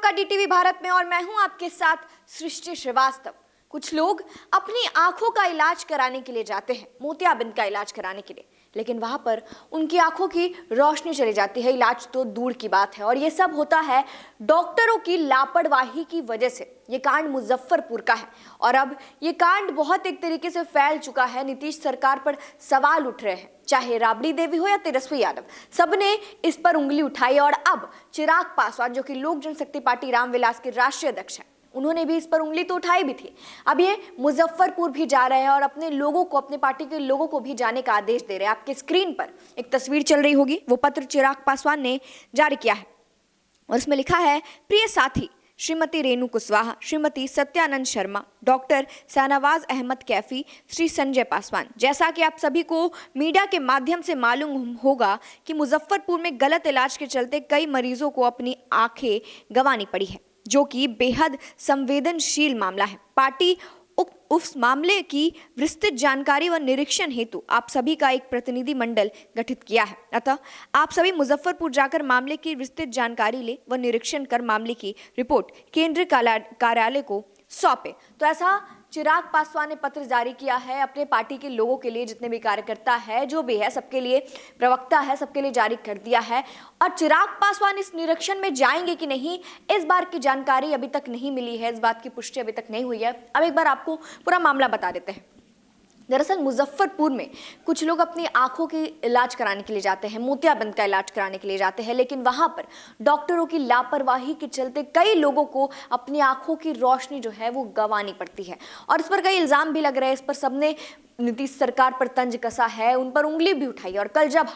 आपका डीटीवी भारत में और मैं हूं आपके साथ सृष्टि श्रीवास्तव। कुछ लोग अपनी आंखों का इलाज कराने के लिए जाते हैं, मोतियाबिंद का इलाज कराने के लिए, लेकिन वहां पर उनकी आंखों की रोशनी चली जाती है। इलाज तो दूर की बात है और ये सब होता है डॉक्टरों की लापरवाही की वजह से। ये कांड मुजफ्फरपुर का है और अब ये कांड बहुत एक तरीके से फैल चुका है। नीतीश सरकार पर सवाल उठ रहे हैं, चाहे राबड़ी देवी हो या तेजस्वी यादव, सबने इस पर उंगली उठाई। और अब चिराग पासवान, जो कि लोक जनशक्ति पार्टी रामविलास के राष्ट्रीय अध्यक्ष हैं, उन्होंने भी इस पर उंगली तो उठाई भी थी। अब ये मुजफ्फरपुर भी जा रहे हैं और अपने लोगों को, अपने पार्टी के लोगों को भी जाने का आदेश दे रहे हैं। आपके स्क्रीन पर एक तस्वीर चल रही होगी, वो पत्र चिराग पासवान ने जारी किया है और इसमें लिखा है, प्रिय साथी श्रीमती रेणु कुशवाहा, श्रीमती सत्यानंद शर्मा, डॉक्टर शाहनवाज अहमद कैफी, श्री संजय पासवान। जैसा कि आप सभी को मीडिया के माध्यम से मालूम होगा कि मुजफ्फरपुर में गलत इलाज के चलते कई मरीजों को अपनी आंखें गंवानी पड़ी है, जो कि बेहद संवेदनशील मामला है। पार्टी उस मामले की विस्तृत जानकारी व निरीक्षण हेतु आप सभी का एक प्रतिनिधि मंडल गठित किया है। अतः आप सभी मुजफ्फरपुर जाकर मामले की विस्तृत जानकारी ले व निरीक्षण कर मामले की रिपोर्ट केंद्रीय कार्यालय को सौंपे। तो ऐसा चिराग पासवान ने पत्र जारी किया है अपने पार्टी के लोगों के लिए, जितने भी कार्यकर्ता है, जो भी है, सबके लिए प्रवक्ता है, सबके लिए जारी कर दिया है। और चिराग पासवान इस निरीक्षण में जाएंगे कि नहीं, इस बार की जानकारी अभी तक नहीं मिली है, इस बात की पुष्टि अभी तक नहीं हुई है। अब एक बार आपको पूरा मामला बता देते हैं। दरअसल मुजफ्फरपुर में कुछ लोग अपनी आंखों की इलाज कराने के लिए जाते हैं, मोतियाबिंद का इलाज कराने के लिए जाते हैं, लेकिन वहां पर डॉक्टरों की लापरवाही के चलते कई लोगों को अपनी आंखों की रोशनी जो है वो गंवानी पड़ती है और इस पर कई इल्जाम भी लग रहे हैं। इस पर सबने नीतीश सरकार पर तंज कसा है, उन पर उंगली भी उठाई। और कल जब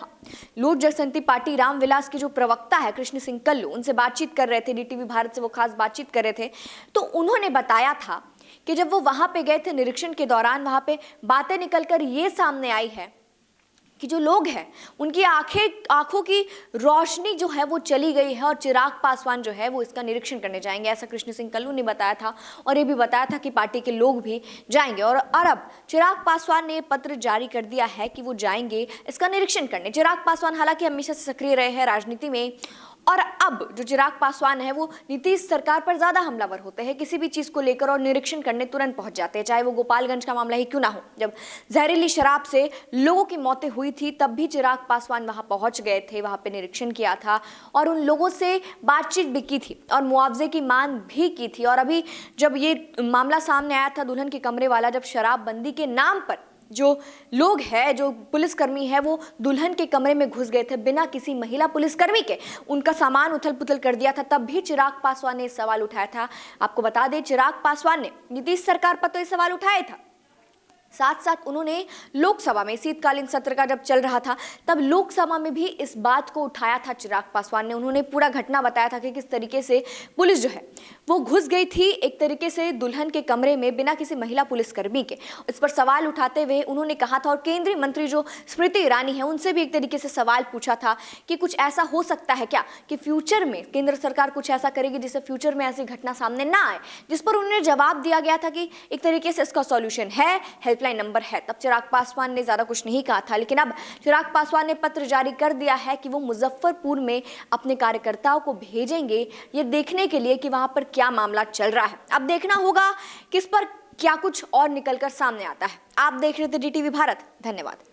लोक जनशक्ति पार्टी रामविलास के जो प्रवक्ता है कृष्ण सिंह कल्लू, उनसे बातचीत कर रहे थे, डीटीवी भारत से वो खास बातचीत कर रहे थे, तो उन्होंने बताया था कि जब वो वहां पे गए थे निरीक्षण के दौरान, वहां पे बातें निकलकर ये सामने आई है कि जो लोग हैं उनकी आंखों की रोशनी जो है वो चली गई है और चिराग पासवान जो है वो इसका निरीक्षण करने जाएंगे, ऐसा कृष्ण सिंह कल्लू ने बताया था। और ये भी बताया था कि पार्टी के लोग भी जाएंगे और अब चिराग पासवान ने पत्र जारी कर दिया है कि वो जाएंगे इसका निरीक्षण करने। चिराग पासवान हालांकि हमेशा से सक्रिय रहे हैं राजनीति में और अब जो चिराग पासवान है वो नीतीश सरकार पर ज्यादा हमलावर होते हैं किसी भी चीज को लेकर और निरीक्षण करने तुरंत पहुंच जाते हैं, चाहे वो गोपालगंज का मामला ही क्यों ना हो। जब जहरीली शराब से लोगों की मौतें हुई थी तब भी चिराग पासवान वहां पहुंच गए थे, वहां पे निरीक्षण किया था और उन लोगों से बातचीत भी की थी और मुआवजे की मांग भी की थी। और अभी जब ये मामला सामने आया था दुल्हन के कमरे वाला, जब शराबबंदी के नाम पर जो लोग हैं, जो पुलिसकर्मी है, वो दुल्हन के कमरे में घुस गए थे बिना किसी महिला पुलिसकर्मी के, उनका सामान उथल पुथल कर दिया था, तब भी चिराग पासवान ने सवाल उठाया था। आपको बता दें, चिराग पासवान ने नीतीश सरकार पर तो ये सवाल उठाया था, साथ साथ उन्होंने लोकसभा में शीतकालीन सत्र का जब चल रहा था तब लोकसभा में भी इस बात को उठाया था चिराग पासवान ने। उन्होंने पूरा घटना बताया था कि किस तरीके से पुलिस जो है वो घुस गई थी एक तरीके से दुल्हन के कमरे में बिना किसी महिला पुलिसकर्मी के। इस पर सवाल उठाते हुए उन्होंने कहा था, और केंद्रीय मंत्री जो स्मृति ईरानी है उनसे भी एक तरीके से सवाल पूछा था कि कुछ ऐसा हो सकता है क्या कि फ्यूचर में केंद्र सरकार कुछ ऐसा करेगी जिससे फ्यूचर में ऐसी घटना सामने ना आए, जिस पर उन्होंने जवाब दिया गया था कि एक तरीके से इसका सॉल्यूशन है, हेल्पलाइन नंबर है। तब चिराग पासवान ने ज्यादा कुछ नहीं कहा था, लेकिन अब चिराग पासवान ने पत्र जारी कर दिया है कि वो मुजफ्फरपुर में अपने कार्यकर्ताओं को भेजेंगे ये देखने के लिए कि वहां पर क्या मामला चल रहा है। अब देखना होगा किस पर क्या कुछ और निकलकर सामने आता है। आप देख रहे थे डीटीवी भारत, धन्यवाद।